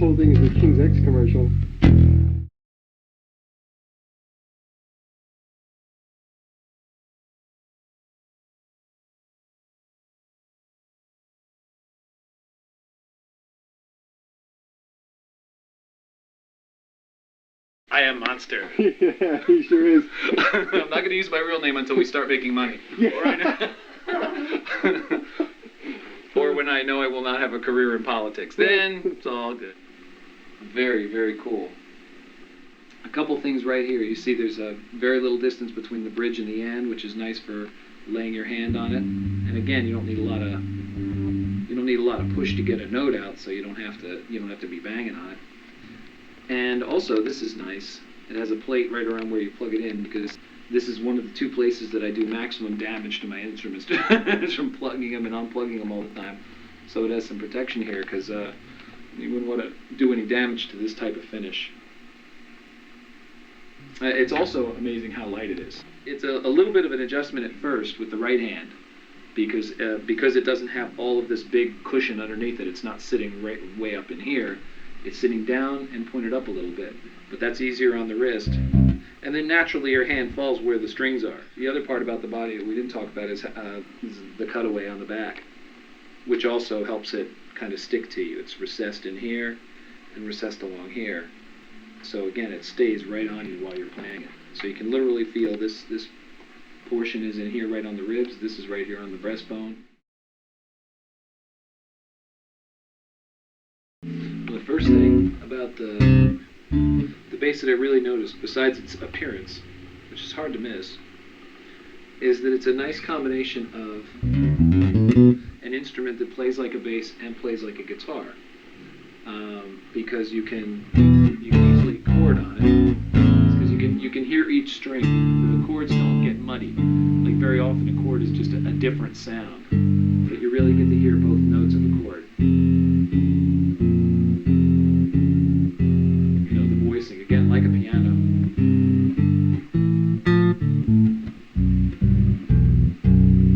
whole thing is a King's X commercial. I am Monster. Yeah, he sure is. I'm not going to use my real name until we start making money. Yeah. Or when I know I will not have a career in politics. Then it's all good. Very, very cool. A couple things right here. You see there's a very little distance between the bridge and the end, which is nice for laying your hand on it. And again, you don't need a lot of push to get a note out, so you don't have to be banging on it. And also, this is nice. It has a plate right around where you plug it in, because this is one of the two places that I do maximum damage to my instruments from plugging them and unplugging them all the time. So it has some protection here, because you wouldn't want to do any damage to this type of finish. It's also amazing how light it is. It's a little bit of an adjustment at first with the right hand, because it doesn't have all of this big cushion underneath it. It's not sitting right way up in here. It's sitting down and pointed up a little bit, but that's easier on the wrist. And then naturally your hand falls where the strings are. The other part about the body that we didn't talk about is the cutaway on the back, which also helps it kind of stick to you. It's recessed in here and recessed along here. So again, it stays right on you while you're playing it. So you can literally feel this portion is in here right on the ribs. This is right here on the breastbone. The first thing about the bass that I really noticed, besides its appearance, which is hard to miss, is that it's a nice combination of an instrument that plays like a bass and plays like a guitar, because you can easily chord on it, because you can hear each string. The chords don't get muddy. Like very often a chord is just a different sound, but you really get to hear both notes of the chord. Again, like a piano.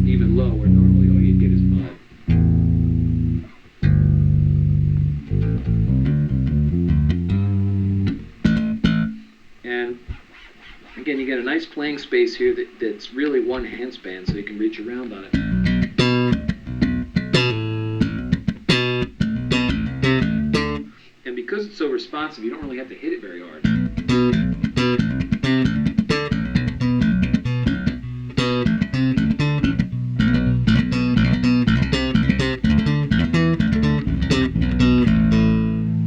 Even low, where normally all you'd get is mud. And again, you get a nice playing space here that's really one handspan, so you can reach around on it. Because it's so responsive, you don't really have to hit it very hard.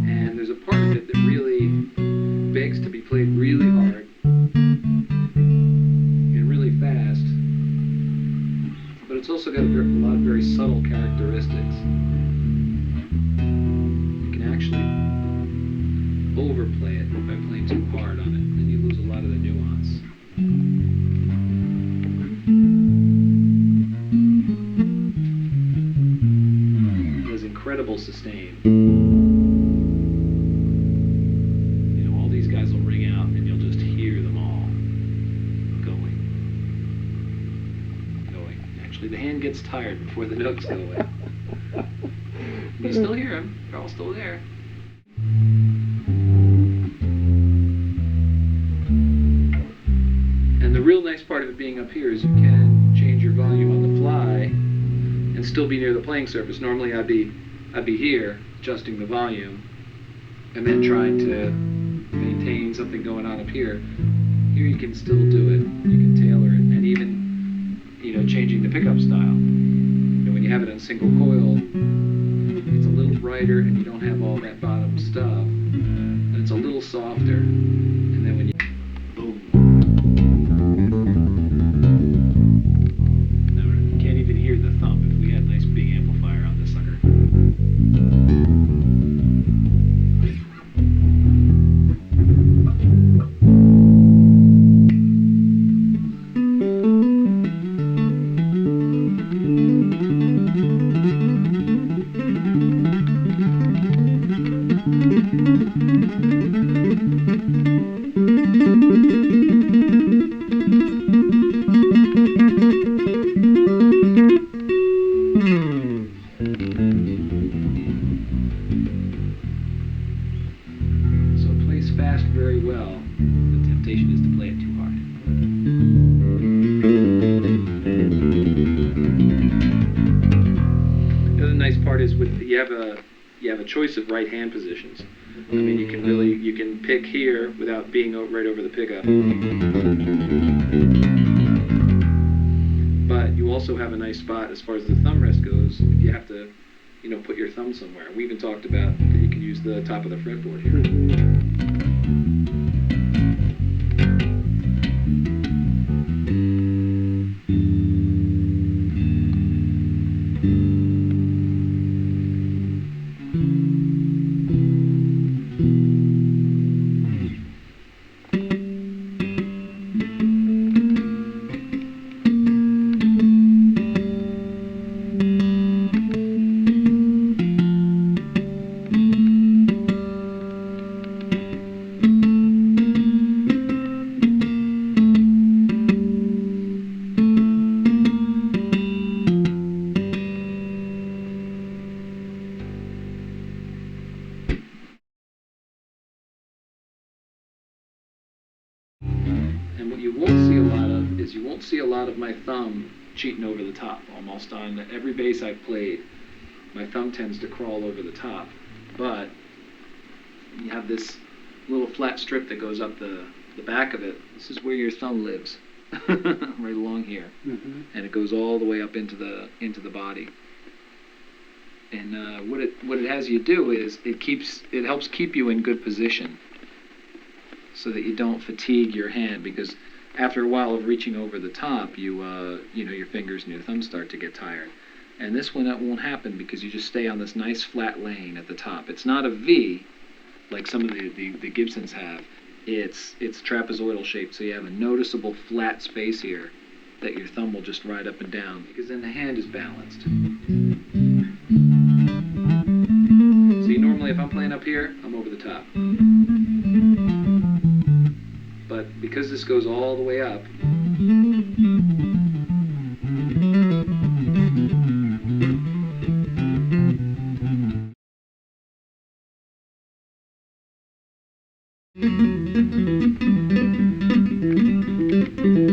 And there's a part of it that really begs to be played really hard and really fast, but it's also got a lot of very subtle characteristics. You can actually overplay it by playing too hard on it, then you lose a lot of the nuance. It has incredible sustain. You know, all these guys will ring out and you'll just hear them all going. Actually, the hand gets tired before the notes go away. You still hear them, they're all still there. And the real nice part of it being up here is you can change your volume on the fly and still be near the playing surface. Normally I'd be here adjusting the volume and then trying to maintain something going on up here. Here you can still do it. You can tailor it, and even, you know, changing the pickup style. You know, when you have it on single coil, it's a little brighter and you don't have all that bottom stuff, and it's a little softer. And then when you boom. The thump if we had a nice big amplifier on this sucker. nice part is with you have a choice of right hand positions. I mean, you can pick here without being right over the pickup. But you also have a nice spot as far as the thumb rest goes. If you have to, put your thumb somewhere. We even talked about that you can use the top of the fretboard here. And what you won't see a lot of is my thumb cheating over the top. Almost on every bass I've played, my thumb tends to crawl over the top. But you have this little flat strip that goes up the back of it. This is where your thumb lives, right along here, and it goes all the way up into the body. And what it has you do is it helps keep you in good position, so that you don't fatigue your hand, because after a while of reaching over the top, your fingers and your thumbs start to get tired. And this one, that won't happen because you just stay on this nice flat lane at the top. It's not a V like some of the Gibsons have. It's trapezoidal shaped, so you have a noticeable flat space here that your thumb will just ride up and down, because then the hand is balanced. See, normally if I'm playing up here, I'm over the top. But because this goes all the way up,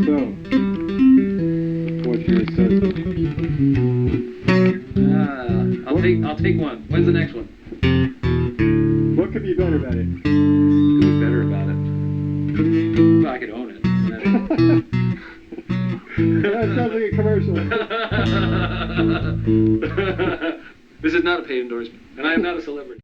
So, what's your assessment? I'll take one. When's the next one? What could be better about it? Could be better about it. Well, I could own it. That sounds like a commercial. This is not a paid endorsement, and I am not a celebrity.